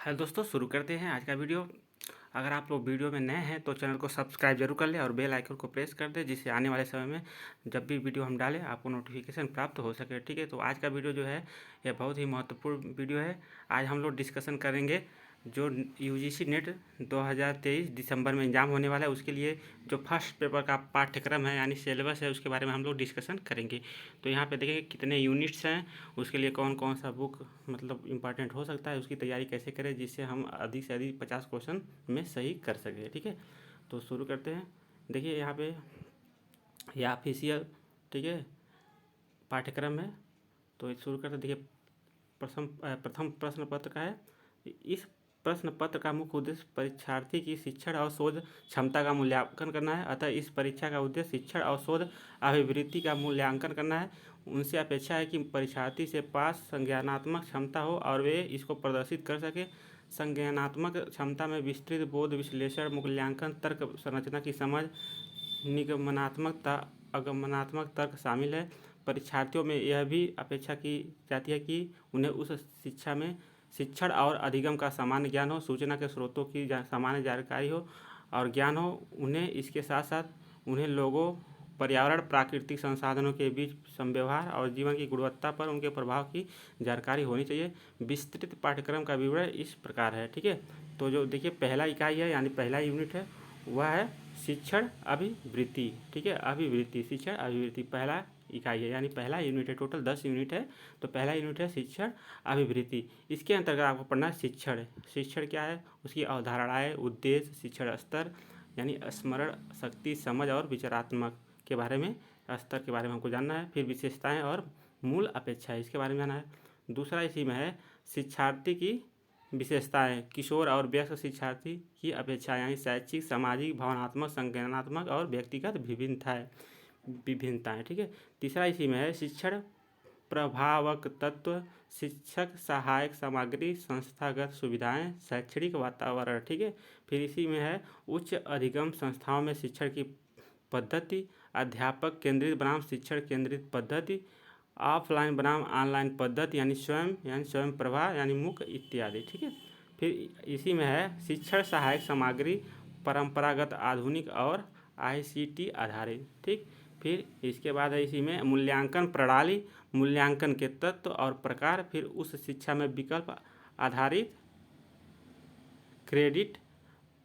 Hello दोस्तों, शुरू करते हैं आज का वीडियो। अगर आप लोग वीडियो में नए हैं तो चैनल को सब्सक्राइब जरूर कर लें और बेल आइकन को प्रेस कर दें, जिससे आने वाले समय में जब भी वीडियो हम डालें आपको नोटिफिकेशन प्राप्त हो सके। ठीक है, तो आज का वीडियो जो है यह बहुत ही महत्वपूर्ण वीडियो है। आज हम लोग डिस्कशन करेंगे जो यूजीसी नेट 2023 दिसंबर में एग्ज़ाम होने वाला है, उसके लिए जो फर्स्ट पेपर का पाठ्यक्रम है यानी सिलेबस है, उसके बारे में हम लोग डिस्कशन करेंगे। तो यहाँ पे देखेंगे कितने यूनिट्स हैं, उसके लिए कौन कौन सा बुक मतलब इम्पॉर्टेंट हो सकता है, उसकी तैयारी कैसे करें जिससे हम अधिक से अधिक 50 क्वेश्चन में सही कर सकें। ठीक है, तो शुरू करते हैं। देखिए यहाँ पे यह ऑफिशियल ठीक है पाठ्यक्रम है। तो शुरू करते देखिए प्रथम प्रश्न पत्र का है। इस प्रश्न पत्र का मुख्य उद्देश्य परीक्षार्थी की शिक्षण और शोध क्षमता का मूल्यांकन करना है। अतः इस परीक्षा का उद्देश्य शिक्षण और शोध अभिवृत्ति का मूल्यांकन करना है। उनसे अपेक्षा है कि परीक्षार्थी से पास संज्ञानात्मक क्षमता हो और वे इसको प्रदर्शित कर सके। संज्ञानात्मक क्षमता में विस्तृत बोध, विश्लेषण, मूल्यांकन, तर्क संरचना की समझ, निगमनात्मक आगमनात्मक तर्क शामिल है। परीक्षार्थियों में यह भी अपेक्षा की जाती है कि उन्हें उस शिक्षा में शिक्षण और अधिगम का सामान्य ज्ञान हो, सूचना के स्रोतों की सामान्य जानकारी हो और ज्ञान हो। उन्हें इसके साथ साथ उन्हें लोगों, पर्यावरण, प्राकृतिक संसाधनों के बीच संव्यवहार और जीवन की गुणवत्ता पर उनके प्रभाव की जानकारी होनी चाहिए। विस्तृत पाठ्यक्रम का विवरण इस प्रकार है। ठीक है, तो जो देखिए पहला इकाई है यानी पहला यूनिट है वह है शिक्षण अभिवृत्ति। ठीक है, अभिवृत्ति, शिक्षण अभिवृत्ति पहला इकाई है यानी पहला यूनिट है। टोटल 10 यूनिट है, तो पहला यूनिट है शिक्षण अभिवृत्ति। इसके अंतर्गत आपको पढ़ना है शिक्षण। शिक्षण क्या है, उसकी अवधारणाएं, उद्देश्य, शिक्षण स्तर यानी स्मरण शक्ति, समझ और विचारात्मक के बारे में, स्तर के बारे में हमको जानना है। फिर विशेषताएं और मूल अपेक्षाएं, इसके बारे में जानना है। दूसरा इसी में है शिक्षार्थी की विशेषताएं, किशोर और वयस्क शिक्षार्थी की अपेक्षा यानी शैक्षिक, सामाजिक, भावनात्मक, संज्ञानात्मक और व्यक्तिगत विभिन्नताएं। ठीक है, तीसरा इसी में है शिक्षण प्रभावक तत्व, शिक्षक सहायक सामग्री, संस्थागत सुविधाएं, शैक्षणिक वातावरण। ठीक है, फिर इसी में है उच्च अधिगम संस्थाओं में शिक्षण की पद्धति, अध्यापक केंद्रित बनाम शिक्षण केंद्रित पद्धति, ऑफलाइन बनाम ऑनलाइन पद्धति यानी स्वयं प्रभा यानी मुख्य इत्यादि। ठीक है, फिर इसी में है शिक्षण सहायक सामग्री, परंपरागत, आधुनिक और आईसीटी आधारित। ठीक, फिर इसके बाद है इसी में मूल्यांकन प्रणाली, मूल्यांकन के तत्व और प्रकार, फिर उस शिक्षा में विकल्प आधारित क्रेडिट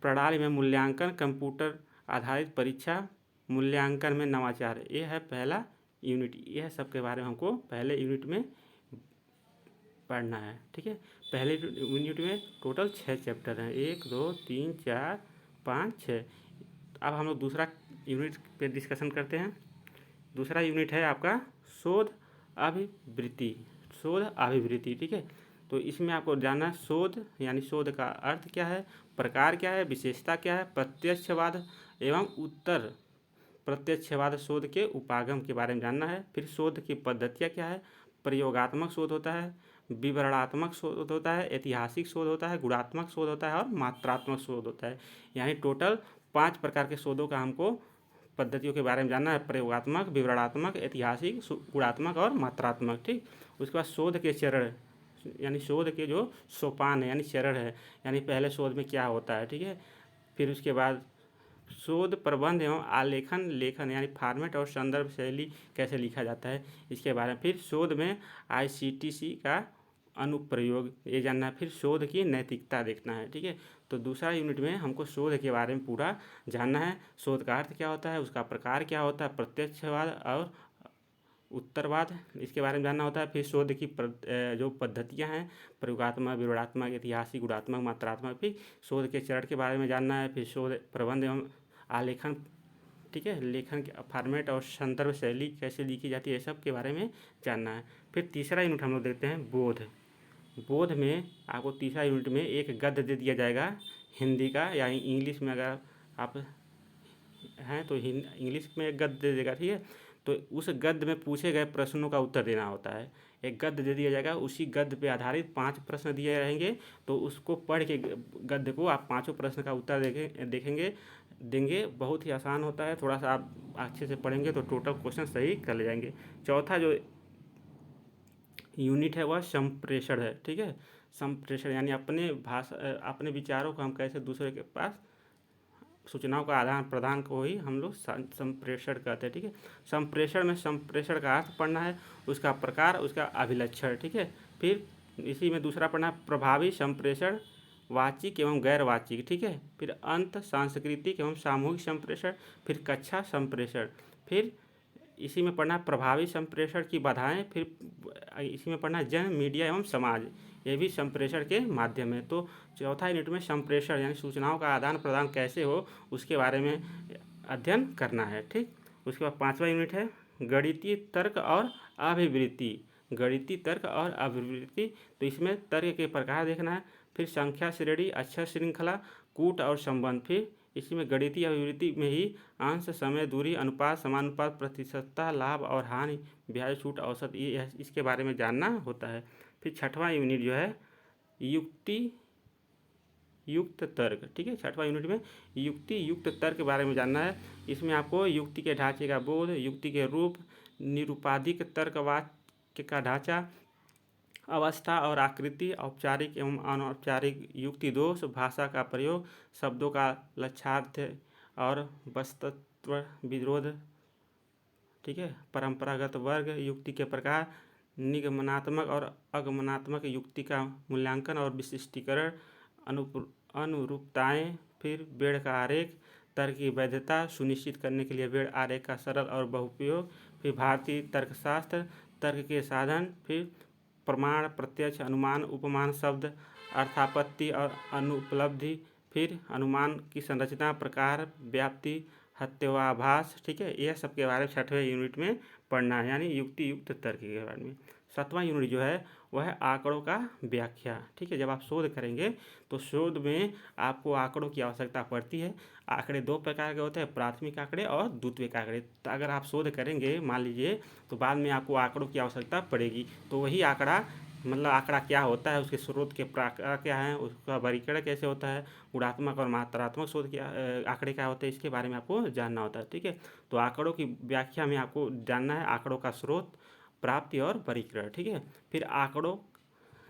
प्रणाली में मूल्यांकन, कंप्यूटर आधारित परीक्षा, मूल्यांकन में नवाचार। ये है पहला यूनिट। यह सब के बारे में हमको पहले यूनिट में पढ़ना है। ठीक है, पहले यूनिट में टोटल 6 चैप्टर हैं, 1 2 3 4 5 6। अब हम लोग दूसरा यूनिट पे डिस्कशन करते हैं। दूसरा यूनिट है आपका शोध अभिवृत्ति। शोध अभिवृत्ति, ठीक है, तो इसमें आपको जानना है शोध यानी शोध का अर्थ क्या है, प्रकार क्या है, विशेषता क्या है, प्रत्यक्षवाद एवं उत्तर प्रत्यक्षवाद शोध के उपागम के बारे में जानना है। फिर शोध की पद्धतियाँ क्या है, प्रयोगात्मक शोध होता है, विवरणात्मक शोध होता है, ऐतिहासिक शोध होता है, गुणात्मक शोध होता है और मात्रात्मक शोध होता है। यानी टोटल 5 प्रकार के शोधों का हमको पद्धतियों के बारे में जानना है, प्रयोगात्मक, विवरणात्मक, ऐतिहासिक, गुणात्मक और मात्रात्मक। ठीक, उसके बाद शोध के चरण यानी शोध के जो सोपान है यानी चरण है, यानी पहले शोध में क्या होता है। ठीक है, फिर उसके बाद शोध प्रबंध एवं आलेखन लेखन यानी फॉर्मेट और संदर्भ शैली कैसे लिखा जाता है, इसके बारे में। फिर शोध में आईसीटीसी का अनुप्रयोग ये जानना है। फिर शोध की नैतिकता देखना है। ठीक है, तो दूसरा यूनिट में हमको शोध के बारे में पूरा जानना है। शोध का अर्थ क्या होता है, उसका प्रकार क्या होता है, प्रत्यक्षवाद और उत्तरवाद, इसके बारे में जानना होता है। फिर शोध की जो पद्धतियां हैं, प्रयोगात्मक, विवरणात्मक, ऐतिहासिक, गुणात्मक, मात्रात्मक। फिर शोध के चरण के बारे में जानना है। फिर शोध प्रबंध एवं आलेखन, ठीक है, लेखन के फॉर्मेट और संदर्भ शैली कैसे लिखी जाती है, सब के बारे में जानना है। फिर तीसरा यूनिट हम लोग देखते हैं बोध। बोध में आपको तीसरा यूनिट में एक गद्य दे दिया जाएगा हिंदी का, या इंग्लिश में अगर आप हैं तो इंग्लिश में एक गद्य दे देगा। ठीक है, तो उस गद्य में पूछे गए प्रश्नों का उत्तर देना होता है। एक गद्य दे दिया जाएगा, उसी गद्य पे आधारित 5 प्रश्न दिए रहेंगे, तो उसको पढ़ के गद्य को आप 5 प्रश्न का उत्तर देंगे। बहुत ही आसान होता है, थोड़ा सा आप अच्छे से पढ़ेंगे तो टोटल क्वेश्चन सही कर ले जाएंगे। चौथा जो यूनिट है वह संप्रेषण है। ठीक है, संप्रेषण यानी अपने विचारों को हम कैसे दूसरे के पास सूचनाओं का आदान प्रदान को ही हम लोग संप्रेषण कहते हैं। ठीक है, संप्रेषण में संप्रेषण का अर्थ पढ़ना है, उसका प्रकार, उसका अभिलक्षण। ठीक है, फिर इसी में दूसरा पढ़ना है प्रभावी संप्रेषण, वाचिक एवं गैर वाचिक। ठीक है, फिर अंत सांस्कृतिक एवं सामूहिक संप्रेषण, फिर कक्षा संप्रेषण, फिर इसी में पढ़ना प्रभावी संप्रेषण की बाधाएं, फिर इसी में पढ़ना जन मीडिया एवं समाज, ये भी संप्रेषण के माध्यम है। तो चौथा यूनिट में संप्रेषण यानी सूचनाओं का आदान प्रदान कैसे हो उसके बारे में अध्ययन करना है। ठीक, उसके बाद पाँचवा यूनिट है गणितीय तर्क और अभिवृत्ति। गणितीय तर्क और अभिवृत्ति, तो इसमें तर्क के प्रकार देखना है, फिर संख्या श्रेणी, अक्षर श्रृंखला, कूट और संबंध, फिर इसी में गणितीय अभिवृत्ति में ही अंश, समय, दूरी, अनुपात, समानुपात, प्रतिशतता, लाभ और हानि, ब्याज, छूट, औसत, ये इसके बारे में जानना होता है। फिर छठवां यूनिट जो है युक्ति युक्त तर्क। ठीक है, छठवां यूनिट में युक्ति युक्त तर्क के बारे में जानना है। इसमें आपको युक्ति के ढांचे का बोध, युक्ति के रूप, निरूपाधिक तर्क वाक्य का ढांचा, अवस्था और आकृति, औपचारिक एवं अनौपचारिक युक्ति दोष, भाषा का प्रयोग, शब्दों का लक्षार्थ और वस्तुत्व विरोध। ठीक है, परंपरागत वर्ग, युक्ति के प्रकार, निगमनात्मक और अगमनात्मक युक्ति का मूल्यांकन और विशिष्टीकरण, अनुरूपताएं, फिर बेड़ का आरेख, तर्क की वैधता सुनिश्चित करने के लिए बेड़ आरेख का सरल और बहुपयोग, फिर भारतीय तर्कशास्त्र, तर्क के साधन, फिर प्रमाण, प्रत्यक्ष, अनुमान, उपमान, शब्द, अर्थापत्ति और अनुपलब्धि, फिर अनुमान की संरचना, प्रकार, व्याप्ति, हत्याभास। ठीक है, यह सब के बारे में छठवें यूनिट में पढ़ना है, यानी युक्ति युक्त तर्क के बारे में। सातवां यूनिट जो है वह है आंकड़ों का व्याख्या। ठीक है, जब आप शोध करेंगे तो शोध में आपको आंकड़ों की आवश्यकता पड़ती है। आंकड़े दो प्रकार के होते हैं, प्राथमिक आंकड़े और द्वितीयक आंकड़े। तो अगर आप शोध करेंगे मान लीजिए तो बाद में आपको आंकड़ों की आवश्यकता पड़ेगी, तो वही आंकड़ा मतलब आंकड़ा क्या होता है, उसके स्रोत के प्रकार क्या हैं, उसका वर्गीकरण कैसे होता है, गुणात्मक और मात्रात्मक शोध क्या आंकड़े क्या होते हैं, इसके बारे में आपको जानना होता है। ठीक है, तो आंकड़ों की व्याख्या में आपको जानना है आंकड़ों का स्रोत, प्राप्ति और वर्गीकरण। ठीक है, फिर आंकड़ों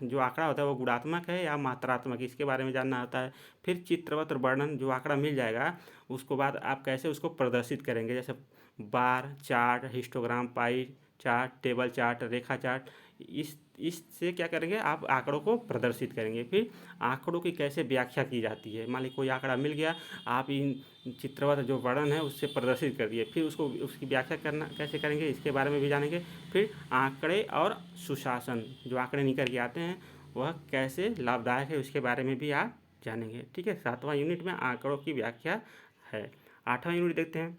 जो आंकड़ा होता है वो गुणात्मक है या मात्रात्मक, इसके बारे में जानना होता है। फिर चित्रवत वर्णन, जो आंकड़ा मिल जाएगा उसको बाद आप कैसे उसको प्रदर्शित करेंगे, जैसे bar chart, histogram, pie chart, table chart, रेखा चार्ट, इससे क्या करेंगे आप आंकड़ों को प्रदर्शित करेंगे। फिर आंकड़ों की कैसे व्याख्या की जाती है, मान लीजिए कोई आंकड़ा मिल गया, आप इन चित्रवत जो वर्णन है उससे प्रदर्शित कर दिए, फिर उसको उसकी व्याख्या करना कैसे करेंगे इसके बारे में भी जानेंगे। फिर आंकड़े और सुशासन, जो आंकड़े निकल के आते हैं वह कैसे लाभदायक है उसके बारे में भी आप जानेंगे। ठीक है, सातवां यूनिट में आंकड़ों की व्याख्या है। आठवां यूनिट देखते हैं।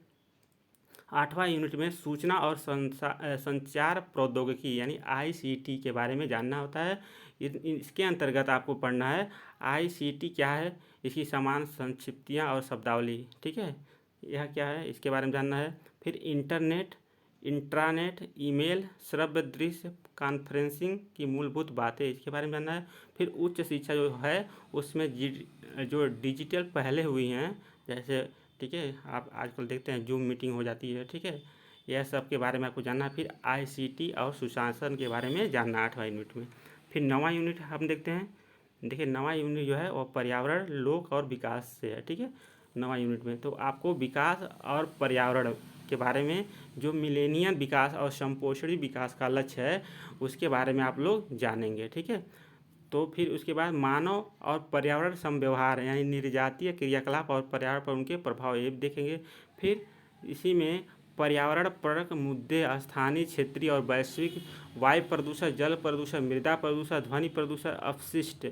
आठवां यूनिट में सूचना और संचार प्रौद्योगिकी यानी ICT के बारे में जानना होता है। इसके अंतर्गत आपको पढ़ना है ICT क्या है, इसकी समान संक्षिप्तियाँ और शब्दावली। ठीक है, यह क्या है इसके बारे में जानना है। फिर इंटरनेट, इंट्रानेट, ईमेल, श्रव्य दृश्य कॉन्फ्रेंसिंग की मूलभूत बातें, इसके बारे में जानना है। फिर उच्च शिक्षा जो है उसमें जो डिजिटल पहले हुई हैं, जैसे ठीक है आप आजकल देखते हैं जूम मीटिंग हो जाती है। ठीक है, यह सब के बारे में आपको जानना है। फिर ICT और सुशासन के बारे में जानना है आठवां यूनिट में। फिर नौवां यूनिट हम देखते हैं। देखिए नौवां यूनिट जो है वह पर्यावरण, लोक और विकास से है। ठीक है, नौवां यूनिट में तो आपको विकास और पर्यावरण के बारे में, जो मिलेनियम विकास और संपोषणी विकास का लक्ष्य है उसके बारे में आप लोग जानेंगे। ठीक है, तो फिर उसके बाद मानव और पर्यावरण समव्यवहार यानी निर्जातीय क्रियाकलाप और पर्यावरण पर उनके प्रभाव ये देखेंगे। फिर इसी में पर्यावरण परक मुद्दे, स्थानीय, क्षेत्रीय और वैश्विक, वायु प्रदूषण, जल प्रदूषण, मृदा प्रदूषण, ध्वनि प्रदूषण, अपशिष्ट।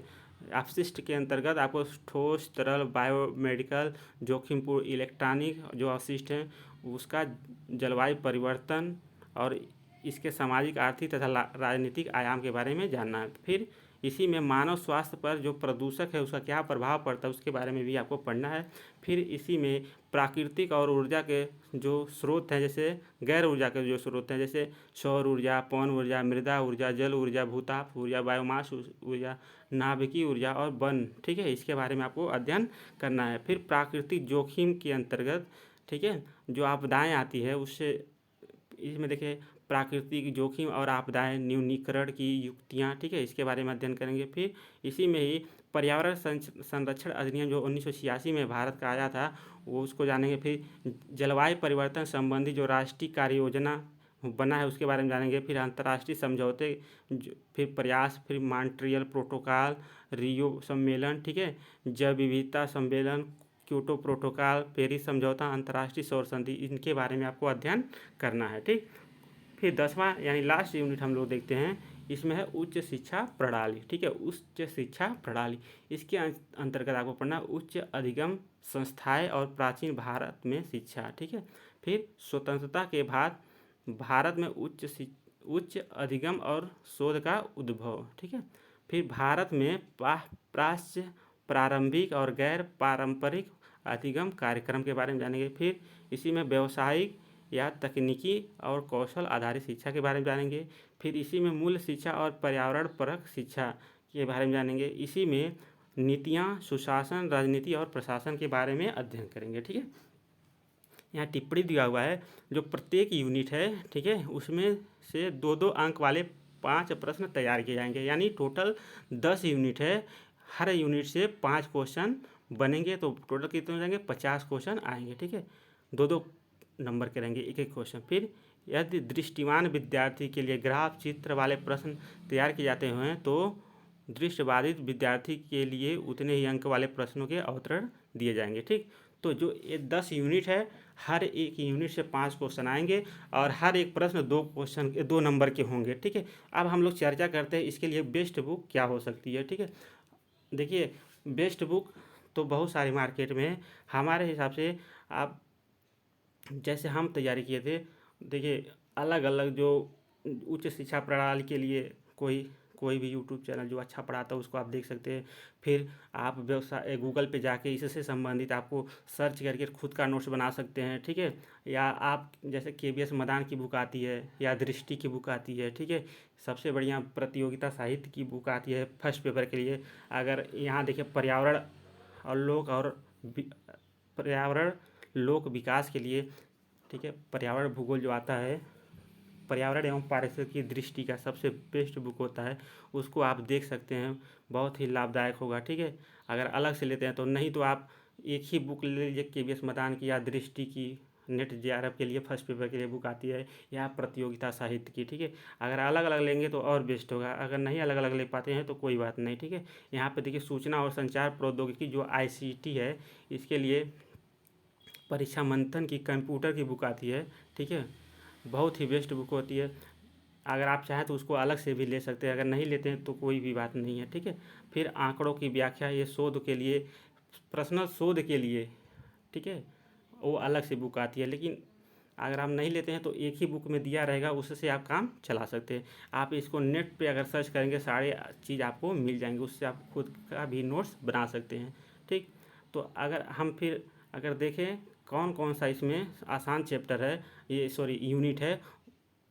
अपशिष्ट के अंतर्गत आपको ठोस, तरल, बायोमेडिकल, जोखिमपूर्ण इलेक्ट्रॉनिक जो अपशिष्ट हैं उसका, जलवायु परिवर्तन और इसके सामाजिक, आर्थिक तथा राजनीतिक आयाम के बारे में जानना है। फिर इसी में मानव स्वास्थ्य पर जो प्रदूषक है उसका क्या प्रभाव पड़ता है उसके बारे में भी आपको पढ़ना है। फिर इसी में प्राकृतिक और ऊर्जा के जो स्रोत हैं, जैसे गैर ऊर्जा के जो स्रोत हैं, जैसे सौर ऊर्जा, पवन ऊर्जा, मृदा ऊर्जा, जल ऊर्जा, भूताप ऊर्जा, बायोमास ऊर्जा, नाभिकीय ऊर्जा और वन। ठीक है, इसके बारे में आपको अध्ययन करना है। फिर प्राकृतिक जोखिम के अंतर्गत, ठीक है, जो आपदाएँ आती है उससे, इसमें देखिए प्राकृतिक जोखिम और आपदाएं न्यूनीकरण की युक्तियाँ, ठीक है, इसके बारे में अध्ययन करेंगे। फिर इसी में ही पर्यावरण संरक्षण अधिनियम जो 1986 में भारत का आया था वो उसको जानेंगे। फिर जलवायु परिवर्तन संबंधी जो राष्ट्रीय कार्य योजना बना है उसके बारे में जानेंगे। फिर अंतर्राष्ट्रीय समझौते, फिर प्रयास, फिर मॉन्ट्रियल प्रोटोकॉल, रियो सम्मेलन, ठीक है, जैव विविधता सम्मेलन, क्योटो प्रोटोकॉल, पेरिस समझौता, अंतर्राष्ट्रीय सौर संधि, इनके बारे में आपको अध्ययन करना है। ठीक, फिर 10वां यानी लास्ट यूनिट हम लोग देखते हैं, इसमें है उच्च शिक्षा प्रणाली। ठीक है, उच्च शिक्षा प्रणाली, इसके अंतर्गत आपको पढ़ना उच्च अधिगम संस्थाएं और प्राचीन भारत में शिक्षा। ठीक है, फिर स्वतंत्रता के बाद भारत में उच्च अधिगम और शोध का उद्भव। ठीक है, फिर भारत में प्राच्य, प्रारंभिक और गैर पारंपरिक अधिगम कार्यक्रम के बारे में जानेंगे। फिर इसी में व्यावसायिक या तकनीकी और कौशल आधारित शिक्षा के बारे में जानेंगे। फिर इसी में मूल्य शिक्षा और पर्यावरण परक शिक्षा के बारे में जानेंगे। इसी में नीतियाँ, सुशासन, राजनीति और प्रशासन के बारे में अध्ययन करेंगे। ठीक है, यहाँ टिप्पणी दिया हुआ है जो प्रत्येक यूनिट है, ठीक है, उसमें से 2-2 अंक वाले 5 प्रश्न तैयार किए जाएंगे, यानी टोटल 10 यूनिट है, हर यूनिट से 5 क्वेश्चन बनेंगे, तो टोटल कितने हो जाएंगे, 50 क्वेश्चन आएंगे। ठीक है, 2-2 नंबर के रहेंगे, एक एक क्वेश्चन। फिर यदि दृष्टिवान विद्यार्थी के लिए ग्राफ चित्र वाले प्रश्न तैयार किए जाते हैं तो दृष्टिबाधित विद्यार्थी के लिए उतने ही अंक वाले प्रश्नों के अवतरण दिए जाएंगे। ठीक, तो जो ये 10 यूनिट है, हर एक यूनिट से 5 क्वेश्चन आएंगे और हर एक प्रश्न 2 नंबर के होंगे। ठीक है, अब हम लोग चर्चा करते हैं इसके लिए बेस्ट बुक क्या हो सकती है। ठीक है, देखिए बेस्ट बुक तो बहुत सारी मार्केट में है, हमारे हिसाब से आप जैसे हम तैयारी किए थे, देखिए अलग अलग जो उच्च शिक्षा प्रणाली के लिए कोई भी यूट्यूब चैनल जो अच्छा पढ़ाता है उसको आप देख सकते हैं। फिर आप व्यवसाय गूगल पे जाके इससे संबंधित आपको सर्च करके खुद का नोट्स बना सकते हैं। ठीक है, या आप जैसे KBS मदान की बुक आती है या दृष्टि की बुक आती है। ठीक है, सबसे बढ़िया प्रतियोगिता साहित्य की बुक आती है फर्स्ट पेपर के लिए। अगर यहाँ देखिए पर्यावरण लोक विकास के लिए, ठीक है, पर्यावरण भूगोल जो आता है, पर्यावरण एवं पारिस्थितिकी दृष्टि का सबसे बेस्ट बुक होता है, उसको आप देख सकते हैं, बहुत ही लाभदायक होगा। ठीक है, अगर अलग से लेते हैं तो, नहीं तो आप एक ही बुक ले लीजिए, KBS मदान की या दृष्टि की, नेट JRF के लिए फर्स्ट पेपर के लिए बुक आती है, या प्रतियोगिता साहित्य की। ठीक है, अगर अलग अलग लेंगे तो और बेस्ट होगा, अगर नहीं अलग अलग ले पाते हैं तो कोई बात नहीं। ठीक है, यहाँ पे देखिए सूचना और संचार प्रौद्योगिकी जो ICT है, इसके लिए परीक्षा मंथन की कंप्यूटर की बुक आती है। ठीक है, बहुत ही बेस्ट बुक होती है, अगर आप चाहें तो उसको अलग से भी ले सकते हैं, अगर नहीं लेते हैं तो कोई भी बात नहीं है। ठीक है, फिर आंकड़ों की व्याख्या, ये शोध के लिए, पर्सनल शोध के लिए, ठीक है, वो अलग से बुक आती है, लेकिन अगर आप नहीं लेते हैं तो एक ही बुक में दिया रहेगा, उससे आप काम चला सकते हैं। आप इसको नेट पे अगर सर्च करेंगे सारे चीज़ आपको मिल जाएंगे, उससे आप खुद का भी नोट्स बना सकते हैं। ठीक, तो अगर हम फिर अगर देखें कौन कौन सा इसमें आसान चैप्टर है, ये सॉरी यूनिट है,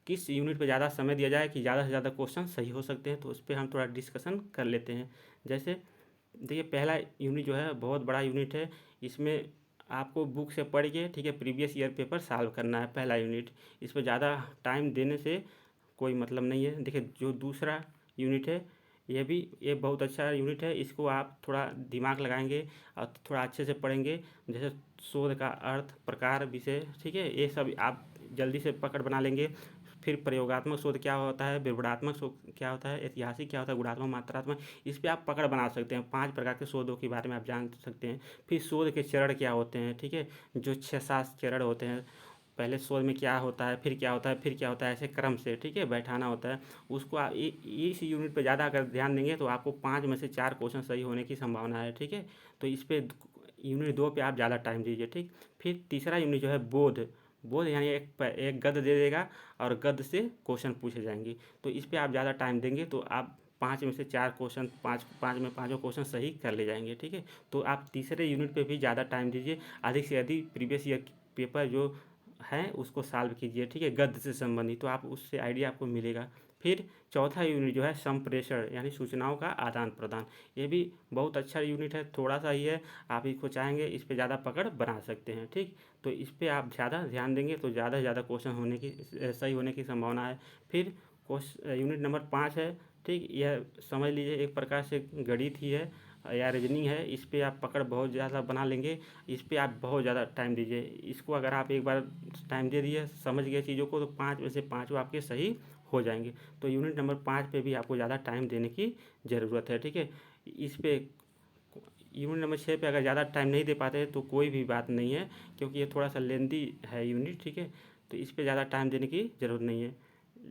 किस यूनिट पे ज़्यादा समय दिया जाए कि ज़्यादा से ज़्यादा क्वेश्चन सही हो सकते हैं, तो उस पर हम थोड़ा डिस्कशन कर लेते हैं। जैसे देखिए पहला यूनिट जो है बहुत बड़ा यूनिट है, इसमें आपको बुक से पढ़ के, ठीक है, प्रीवियस ईयर पेपर सॉल्व करना है, पहला यूनिट। इस पर ज़्यादा टाइम देने से कोई मतलब नहीं है। देखिए जो दूसरा यूनिट है, ये बहुत अच्छा यूनिट है, इसको आप थोड़ा दिमाग लगाएंगे और थोड़ा अच्छे से पढ़ेंगे, जैसे शोध का अर्थ, प्रकार, विषय, ठीक है, ये सब आप जल्दी से पकड़ बना लेंगे। फिर प्रयोगात्मक शोध क्या होता है, विवरणात्मक शोध क्या होता है, ऐतिहासिक क्या होता है, गुणात्मक, मात्रात्मक, इस पे आप पकड़ बना सकते हैं। 5 प्रकार के शोधों के बारे में आप जान सकते हैं। फिर शोध के चरण क्या होते हैं, ठीक है, जो 6-7 चरण होते हैं, पहले शोध में क्या होता है, फिर क्या होता है, फिर क्या होता है, ऐसे क्रम से, ठीक है, बैठाना होता है उसको। आप इस यूनिट पे ज़्यादा अगर ध्यान देंगे तो आपको 5 में से 4 क्वेश्चन सही होने की संभावना है। ठीक है, तो इस पे यूनिट 2 पे आप ज़्यादा टाइम दीजिए। ठीक, फिर तीसरा यूनिट जो है बोध यानी एक गद्य दे देगा और गद्य से क्वेश्चन पूछे जाएंगे, तो इस पे आप ज़्यादा टाइम देंगे तो आप 5 में से 4 क्वेश्चन, पाँच में पाँचों क्वेश्चन सही कर ले जाएंगे। ठीक है, तो आप तीसरे यूनिट पे भी ज़्यादा टाइम दीजिए, अधिक से अधिक प्रीवियस ईयर पेपर जो है उसको सॉल्व कीजिए। ठीक है, गद्य से संबंधित, तो आप उससे आइडिया आपको मिलेगा। फिर चौथा यूनिट जो है संप्रेषण यानी सूचनाओं का आदान प्रदान, ये भी बहुत अच्छा यूनिट है, थोड़ा सा ही है, आप इसको चाहेंगे इस पे ज़्यादा पकड़ बना सकते हैं। ठीक, तो इस पे आप ज़्यादा ध्यान देंगे तो ज़्यादा से ज़्यादा क्वेश्चन होने की सही होने की संभावना है। फिर यूनिट नंबर 5 है। ठीक, यह समझ लीजिए एक प्रकार से गणित ही है या रीजनिंग है, इस पे आप पकड़ बहुत ज़्यादा बना लेंगे, इस पे आप बहुत ज़्यादा टाइम दीजिए। इसको अगर आप एक बार टाइम दे दिए, समझ गए चीज़ों को, तो 5 में से 5 आपके सही हो जाएंगे। तो यूनिट नंबर 5 पे भी आपको ज़्यादा टाइम देने की ज़रूरत है। ठीक है, इस पे यूनिट नंबर 6 पे अगर ज़्यादा टाइम नहीं दे पाते तो कोई भी बात नहीं है, क्योंकि ये थोड़ा सा लेंदी है यूनिट। ठीक है, तो इस पे ज़्यादा टाइम देने की ज़रूरत नहीं है,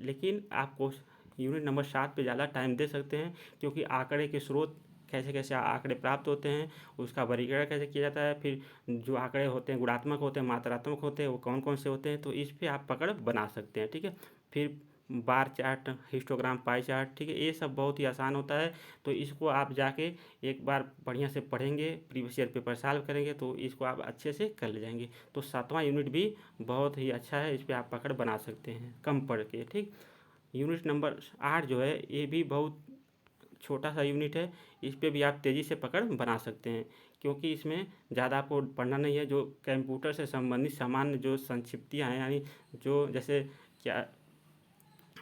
लेकिन आपको यूनिट नंबर 7 पे ज़्यादा टाइम दे सकते हैं, क्योंकि आंकड़े के स्रोत कैसे कैसे आंकड़े प्राप्त होते हैं, उसका वर्गीकरण कैसे किया जाता है, फिर जो आंकड़े होते हैं गुणात्मक होते हैं मात्रात्मक होते हैं, वो कौन कौन से होते हैं, तो इस पे आप पकड़ बना सकते हैं। ठीक है, फिर बार चार्ट, हिस्टोग्राम, पाई चार्ट, ठीक है, ये सब बहुत ही आसान होता है। तो इसको आप जाके एक बार बढ़िया से पढ़ेंगे, प्रीवियस ईयर पेपर सॉल्व करेंगे, तो इसको आप अच्छे से कर ले जाएंगे। तो 7वां यूनिट भी बहुत ही अच्छा है, इस पर आप पकड़ बना सकते हैं कम पढ़ के। ठीक, यूनिट नंबर 8 जो है ये भी बहुत छोटा सा यूनिट है, इस पे भी आप तेज़ी से पकड़ बना सकते हैं, क्योंकि इसमें ज़्यादा आपको पढ़ना नहीं है। जो कंप्यूटर से संबंधित सामान्य जो संक्षिप्तियाँ हैं, यानी जो जैसे क्या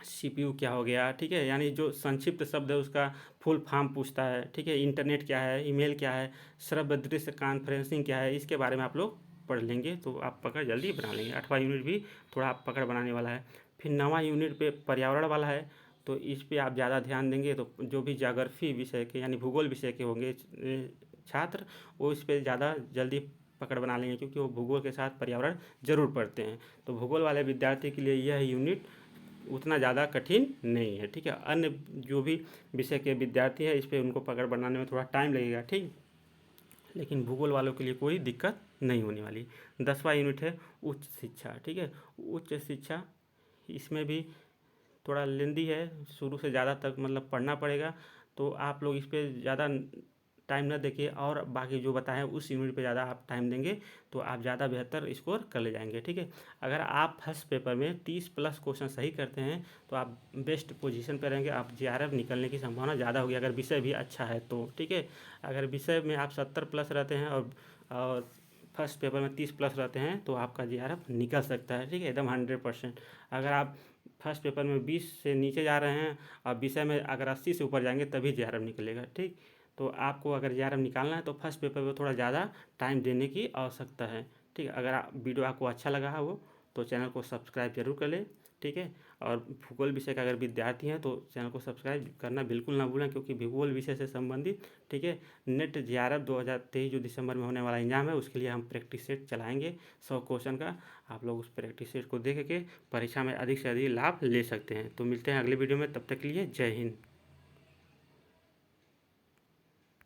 सीपीयू क्या हो गया, ठीक है, यानी जो संक्षिप्त शब्द है उसका फुल फॉर्म पूछता है। ठीक है, इंटरनेट क्या है, ईमेल क्या है, श्रव्य दृश्य कॉन्फ्रेंसिंग क्या है, इसके बारे में आप लोग पढ़ लेंगे तो आप पकड़ जल्दी बना लेंगे। 8वां यूनिट भी थोड़ा आप पकड़ बनाने वाला है। फिर 9वां यूनिट पे पर्यावरण वाला है, तो इस पे आप ज़्यादा ध्यान देंगे तो जो भी ज्योग्राफी विषय के यानी भूगोल विषय के होंगे छात्र, वो इस पे ज़्यादा जल्दी पकड़ बना लेंगे, क्योंकि वो भूगोल के साथ पर्यावरण जरूर पढ़ते हैं। तो भूगोल वाले विद्यार्थी के लिए यह यूनिट उतना ज़्यादा कठिन नहीं है। ठीक है, अन्य जो भी विषय के विद्यार्थी है इस पे उनको पकड़ बनाने में थोड़ा टाइम लगेगा। ठीक, लेकिन भूगोल वालों के लिए कोई दिक्कत नहीं होने वाली। 10वां यूनिट है उच्च शिक्षा। ठीक है, उच्च शिक्षा इसमें भी थोड़ा लेंदी है, शुरू से ज़्यादा तक मतलब पढ़ना पड़ेगा, तो आप लोग इस पे ज़्यादा टाइम ना देखिए, और बाकी जो बताएं उस यूनिट पे ज़्यादा आप टाइम देंगे तो आप ज़्यादा बेहतर स्कोर कर ले जाएंगे। ठीक है, अगर आप फर्स्ट पेपर में 30+ क्वेश्चन सही करते हैं तो आप बेस्ट पोजीशन पे रहेंगे, आप जीआरएफ निकलने की संभावना ज़्यादा होगी, अगर विषय भी अच्छा है तो। ठीक है, अगर विषय में आप 70+ रहते हैं और फर्स्ट पेपर में 30+ रहते हैं तो आपका जीआरएफ निकल सकता है। ठीक है, एकदम 100%। अगर आप फर्स्ट पेपर में 20 से नीचे जा रहे हैं और विषय में अगर 80 से ऊपर जाएंगे तभी जीआरएफ निकलेगा। ठीक, तो आपको अगर जीआरएफ निकालना है तो फर्स्ट पेपर में थोड़ा ज़्यादा टाइम देने की आवश्यकता है। ठीक है, अगर वीडियो आपको अच्छा लगा है वो तो चैनल को सब्सक्राइब जरूर कर लें। ठीक है, और भूगोल विषय का अगर विद्यार्थी हैं तो चैनल को सब्सक्राइब करना बिल्कुल ना भूलें, क्योंकि भूगोल विषय से संबंधित, ठीक है, नेट जीआरएफ 2023 जो दिसंबर में होने वाला एग्जाम है उसके लिए हम प्रैक्टिस सेट चलाएंगे 100 क्वेश्चन का। आप लोग उस प्रैक्टिस सेट को देख के परीक्षा में अधिक से अधिक लाभ ले सकते हैं। तो मिलते हैं अगले वीडियो में, तब तक के लिए जय हिंद।